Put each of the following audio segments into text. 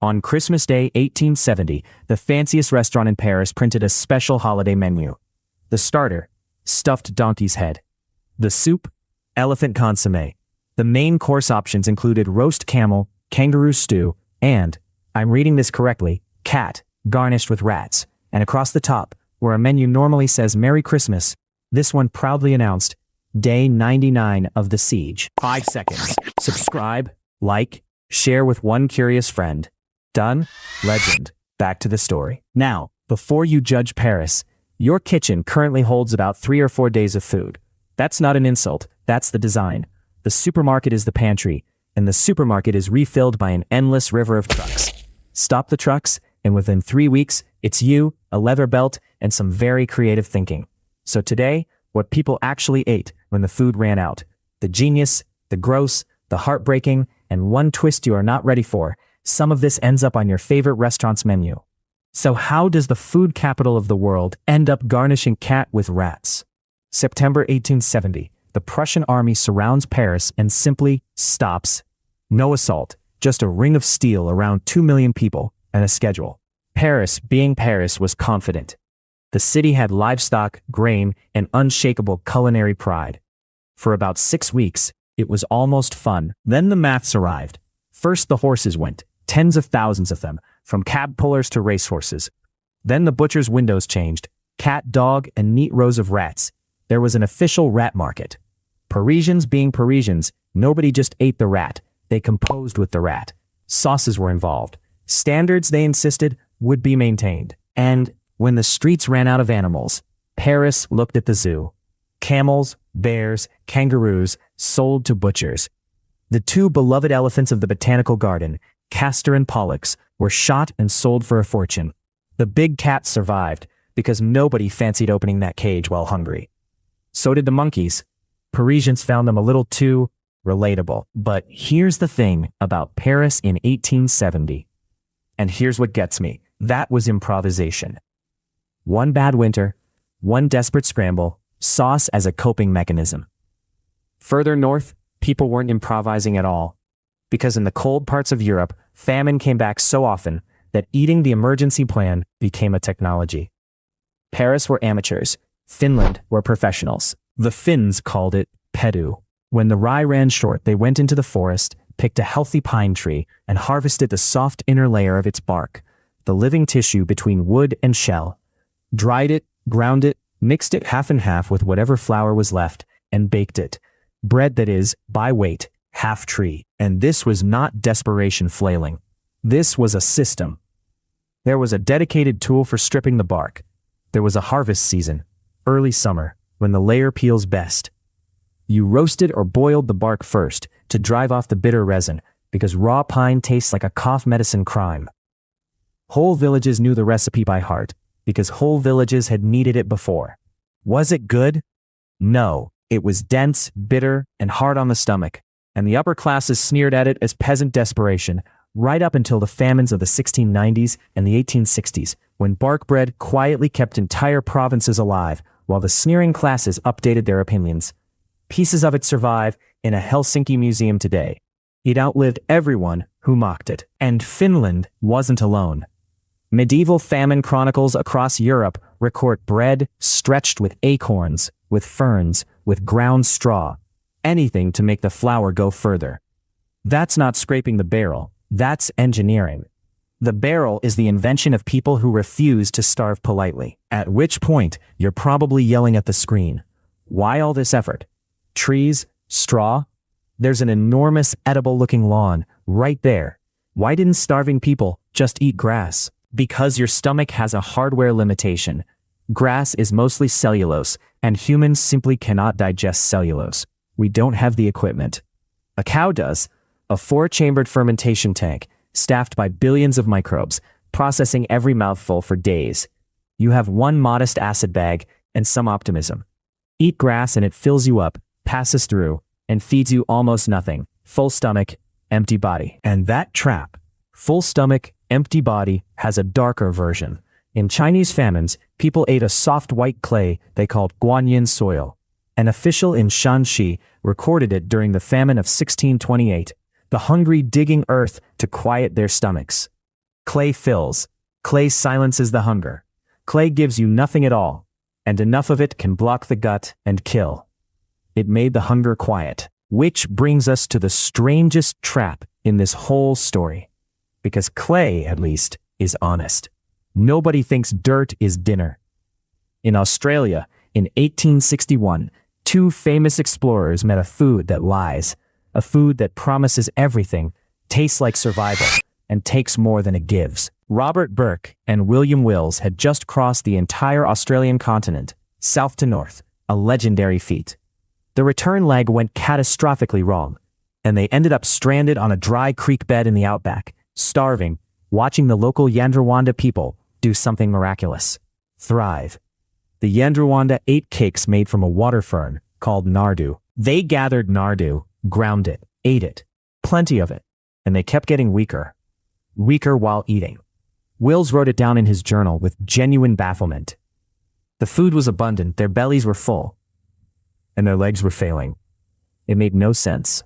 On Christmas Day 1870, the fanciest restaurant in Paris printed a special holiday menu. The starter, stuffed donkey's head. The soup, elephant consommé. The main course options included roast camel, kangaroo stew, and, I'm reading this correctly, cat, garnished with rats. And across the top, where a menu normally says Merry Christmas, this one proudly announced, Day 99 of the siege. 5 seconds. Subscribe, like, share with one curious friend. Done? Legend. Back to the story. Now, before you judge Paris, your kitchen currently holds about 3 or 4 days of food. That's not an insult, that's the design. The supermarket is the pantry, and the supermarket is refilled by an endless river of trucks. Stop the trucks, and within 3 weeks, it's you, a leather belt, and some very creative thinking. So today, what people actually ate when the food ran out. The genius, the gross, the heartbreaking, and one twist you are not ready for. Some of this ends up on your favorite restaurant's menu. So how does the food capital of the world end up garnishing cat with rats? September 1870, the Prussian army surrounds Paris and simply stops. No assault, just a ring of steel around 2 million people and a schedule. Paris, being Paris, was confident. The city had livestock, grain, and unshakable culinary pride. For about 6 weeks, it was almost fun. Then the maths arrived. First the horses went, tens of thousands of them, from cab pullers to racehorses. Then the butcher's windows changed, cat, dog, and neat rows of rats. There was an official rat market. Parisians being Parisians, nobody just ate the rat, they composed with the rat. Sauces were involved. Standards, they insisted, would be maintained. And when the streets ran out of animals, Paris looked at the zoo. Camels, bears, kangaroos, sold to butchers. The 2 beloved elephants of the botanical garden, Castor and Pollux, were shot and sold for a fortune. The big cat survived, because nobody fancied opening that cage while hungry. So did the monkeys. Parisians found them a little too relatable. But here's the thing about Paris in 1870. And here's what gets me. That was improvisation. One bad winter, one desperate scramble, sauce as a coping mechanism. Further north, people weren't improvising at all. Because in the cold parts of Europe, famine came back so often that eating the emergency plan became a technology. Paris were amateurs. Finland were professionals. The Finns called it pedu. When the rye ran short, they went into the forest, picked a healthy pine tree, and harvested the soft inner layer of its bark, the living tissue between wood and shell. Dried it, ground it, mixed it half and half with whatever flour was left, and baked it. Bread that is, by weight, half tree. And this was not desperation flailing. This was a system. There was a dedicated tool for stripping the bark. There was a harvest season, early summer, when the layer peels best. You roasted or boiled the bark first to drive off the bitter resin, because raw pine tastes like a cough medicine crime. Whole villages knew the recipe by heart, because whole villages had needed it before. Was it good? No, it was dense, bitter, and hard on the stomach, and the upper classes sneered at it as peasant desperation, right up until the famines of the 1690s and the 1860s, when bark bread quietly kept entire provinces alive, while the sneering classes updated their opinions. Pieces of it survive in a Helsinki museum today. It outlived everyone who mocked it. And Finland wasn't alone. Medieval famine chronicles across Europe record bread stretched with acorns, with ferns, with ground straw, anything to make the flour go further. That's not scraping the barrel, that's engineering. The barrel is the invention of people who refuse to starve politely. At which point, you're probably yelling at the screen. Why all this effort? Trees? Straw? There's an enormous edible-looking lawn right there. Why didn't starving people just eat grass? Because your stomach has a hardware limitation. Grass is mostly cellulose, and humans simply cannot digest cellulose. We don't have the equipment. A cow does. A 4-chambered fermentation tank, staffed by billions of microbes, processing every mouthful for days. You have one modest acid bag and some optimism. Eat grass and it fills you up, passes through, and feeds you almost nothing. Full stomach, empty body. And that trap, full stomach, empty body, has a darker version. In Chinese famines, people ate a soft white clay they called guanyin soil. An official in Shanxi recorded it during the famine of 1628. The hungry digging earth to quiet their stomachs. Clay fills. Clay silences the hunger. Clay gives you nothing at all, and enough of it can block the gut and kill. It made the hunger quiet. Which brings us to the strangest trap in this whole story. Because clay, at least, is honest. Nobody thinks dirt is dinner. In Australia, in 1861, two famous explorers met a food that lies, a food that promises everything, tastes like survival, and takes more than it gives. Robert Burke and William Wills had just crossed the entire Australian continent, south to north, a legendary feat. The return leg went catastrophically wrong, and they ended up stranded on a dry creek bed in the outback, starving, watching the local Yandrawanda people do something miraculous: thrive. The Yandrawanda ate cakes made from a water fern called nardu. They gathered nardu, ground it, ate it, plenty of it, and they kept getting weaker. Weaker while eating. Wills wrote it down in his journal with genuine bafflement. The food was abundant, their bellies were full, and their legs were failing. It made no sense.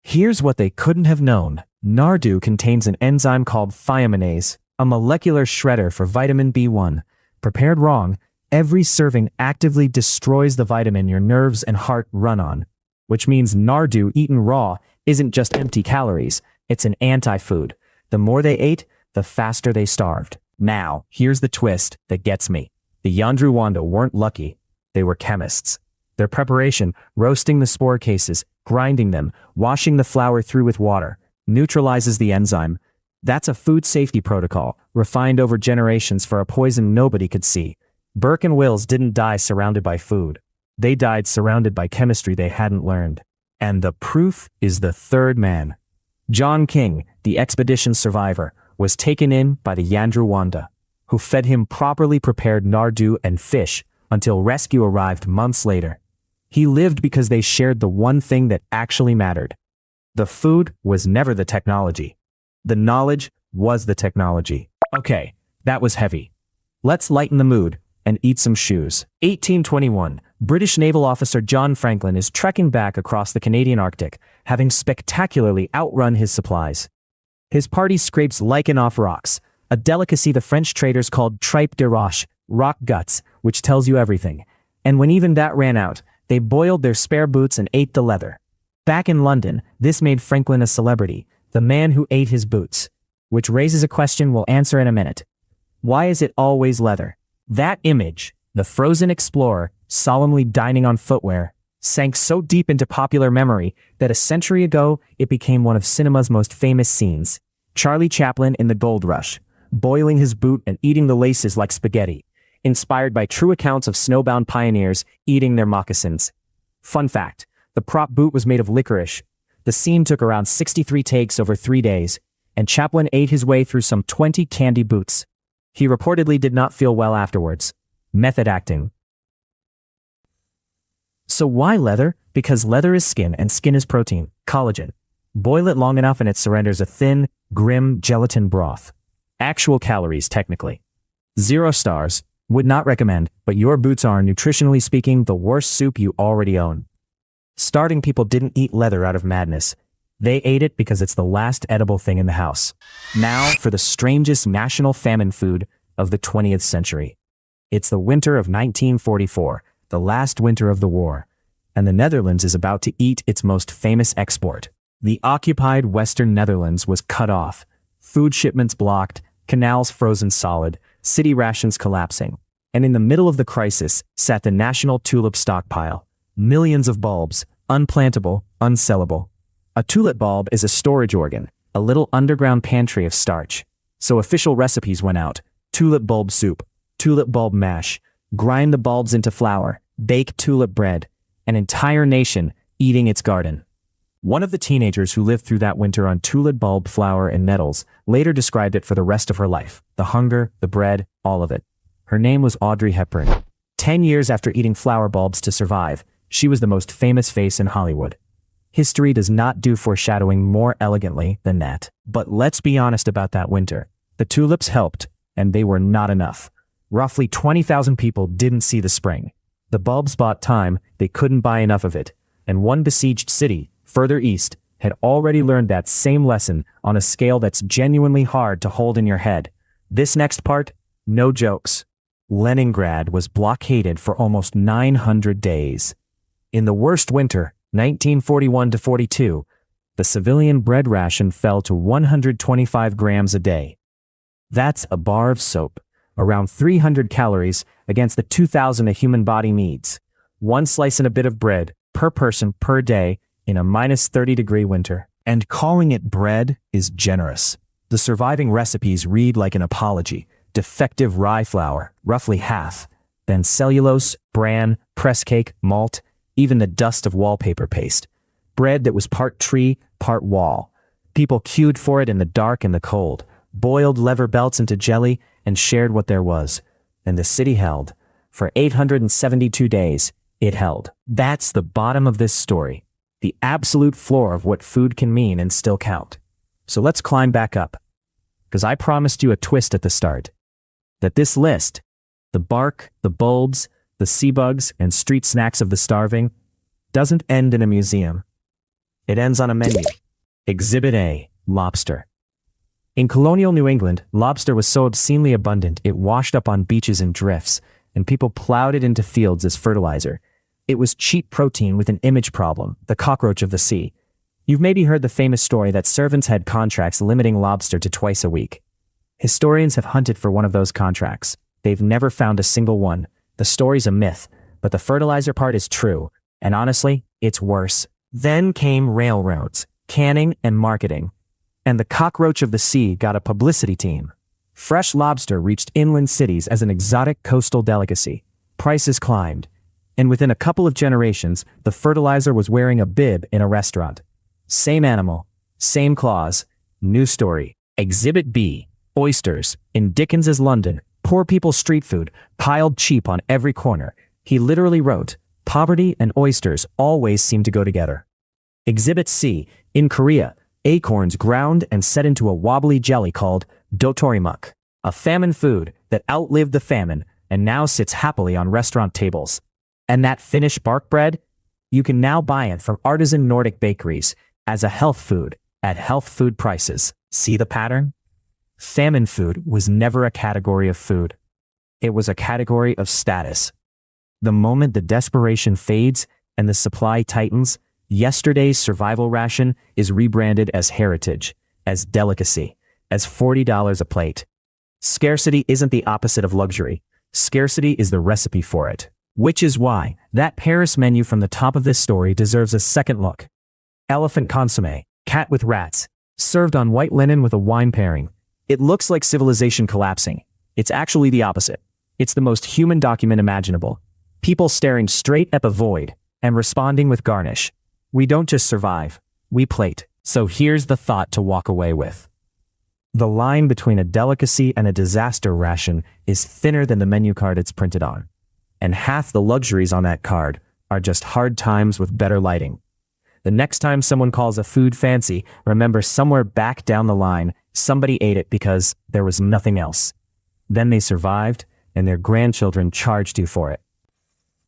Here's what they couldn't have known. Nardu contains an enzyme called thiominase, a molecular shredder for vitamin B1. Prepared wrong, every serving actively destroys the vitamin your nerves and heart run on, which means nardu eaten raw isn't just empty calories, it's an anti-food. The more they ate, the faster they starved. Now, here's the twist that gets me. The Yandrawanda weren't lucky, they were chemists. Their preparation, roasting the spore cases, grinding them, washing the flour through with water, neutralizes the enzyme. That's a food safety protocol, refined over generations for a poison nobody could see. Burke and Wills didn't die surrounded by food. They died surrounded by chemistry they hadn't learned. And the proof is the third man. John King, the expedition survivor, was taken in by the Yandrawanda, who fed him properly prepared nardu and fish until rescue arrived months later. He lived because they shared the one thing that actually mattered. The food was never the technology. The knowledge was the technology. Okay, that was heavy. Let's lighten the mood and eat some shoes. 1821, British naval officer John Franklin is trekking back across the Canadian Arctic, having spectacularly outrun his supplies. His party scrapes lichen off rocks, a delicacy the French traders called tripe de roche, rock guts, which tells you everything. And when even that ran out, they boiled their spare boots and ate the leather. Back in London, this made Franklin a celebrity, the man who ate his boots. Which raises a question we'll answer in a minute. Why is it always leather? That image, the frozen explorer, solemnly dining on footwear, sank so deep into popular memory that a century ago it became one of cinema's most famous scenes. Charlie Chaplin in The Gold Rush, boiling his boot and eating the laces like spaghetti, inspired by true accounts of snowbound pioneers eating their moccasins. Fun fact, the prop boot was made of licorice. The scene took around 63 takes over 3 days, and Chaplin ate his way through some 20 candy boots. He reportedly did not feel well afterwards. Method acting. So why leather? Because leather is skin and skin is protein, collagen. Boil it long enough and it surrenders a thin, grim gelatin broth. Actual calories, technically. 0 stars. Would not recommend, but your boots are, nutritionally speaking, the worst soup you already own. Starting people didn't eat leather out of madness. They ate it because it's the last edible thing in the house. Now for the strangest national famine food of the 20th century. It's the winter of 1944, the last winter of the war, and the Netherlands is about to eat its most famous export. The occupied Western Netherlands was cut off, food shipments blocked, canals frozen solid, city rations collapsing. And in the middle of the crisis sat the national tulip stockpile. Millions of bulbs, unplantable, unsellable. A tulip bulb is a storage organ, a little underground pantry of starch. So official recipes went out: tulip bulb soup, tulip bulb mash, grind the bulbs into flour, bake tulip bread, an entire nation eating its garden. One of the teenagers who lived through that winter on tulip bulb flour and nettles later described it for the rest of her life. The hunger, the bread, all of it. Her name was Audrey Hepburn. 10 years after eating flower bulbs to survive, she was the most famous face in Hollywood. History does not do foreshadowing more elegantly than that. But let's be honest about that winter. The tulips helped, and they were not enough. Roughly 20,000 people didn't see the spring. The bulbs bought time, they couldn't buy enough of it, and one besieged city, further east, had already learned that same lesson on a scale that's genuinely hard to hold in your head. This next part, no jokes. Leningrad was blockaded for almost 900 days. In the worst winter, 1941-42, the civilian bread ration fell to 125 grams a day. That's a bar of soap, around 300 calories against the 2,000 a human body needs. One slice and a bit of bread per person per day in a minus 30-degree winter. And calling it bread is generous. The surviving recipes read like an apology. Defective rye flour, roughly half. Then cellulose, bran, press cake, malt, even the dust of wallpaper paste. Bread that was part tree, part wall. People queued for it in the dark and the cold, boiled leather belts into jelly, and shared what there was. And the city held. For 872 days, it held. That's the bottom of this story. The absolute floor of what food can mean and still count. So let's climb back up. Because I promised you a twist at the start. That this list, the bark, the bulbs, the sea bugs, and street snacks of the starving, doesn't end in a museum. It ends on a menu. Exhibit A, lobster. In colonial New England, lobster was so obscenely abundant it washed up on beaches in drifts, and people plowed it into fields as fertilizer. It was cheap protein with an image problem, the cockroach of the sea. You've maybe heard the famous story that servants had contracts limiting lobster to twice a week. Historians have hunted for one of those contracts. They've never found a single one. The story's a myth, but the fertilizer part is true, and honestly, it's worse. Then came railroads, canning, and marketing. And the cockroach of the sea got a publicity team. Fresh lobster reached inland cities as an exotic coastal delicacy. Prices climbed. And within a couple of generations, the fertilizer was wearing a bib in a restaurant. Same animal, same clause, new story. Exhibit B, oysters. In Dickens's London, poor people's street food, piled cheap on every corner. He literally wrote, "Poverty and oysters always seem to go together." Exhibit C, in Korea, acorns ground and set into a wobbly jelly called dotorimuk, a famine food that outlived the famine and now sits happily on restaurant tables. And that Finnish bark bread? You can now buy it from artisan Nordic bakeries as a health food at health food prices. See the pattern? Famine food was never a category of food. It was a category of status. The moment the desperation fades and the supply tightens, yesterday's survival ration is rebranded as heritage, as delicacy, as $40 a plate. Scarcity isn't the opposite of luxury. Scarcity is the recipe for it. Which is why that Paris menu from the top of this story deserves a second look. Elephant consommé, cat with rats, served on white linen with a wine pairing. It looks like civilization collapsing. It's actually the opposite. It's the most human document imaginable. People staring straight at the void and responding with garnish. We don't just survive, we plate. So here's the thought to walk away with. The line between a delicacy and a disaster ration is thinner than the menu card it's printed on. And half the luxuries on that card are just hard times with better lighting. The next time someone calls a food fancy, remember somewhere back down the line, somebody ate it because there was nothing else. Then they survived, and their grandchildren charged you for it.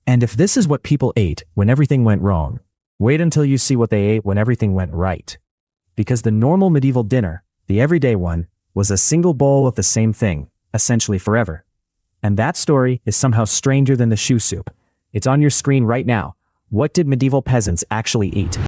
And if this is what people ate when everything went wrong, wait until you see what they ate when everything went right. Because the normal medieval dinner, the everyday one, was a single bowl of the same thing, essentially forever. And that story is somehow stranger than the shoe soup. It's on your screen right now. What did medieval peasants actually eat?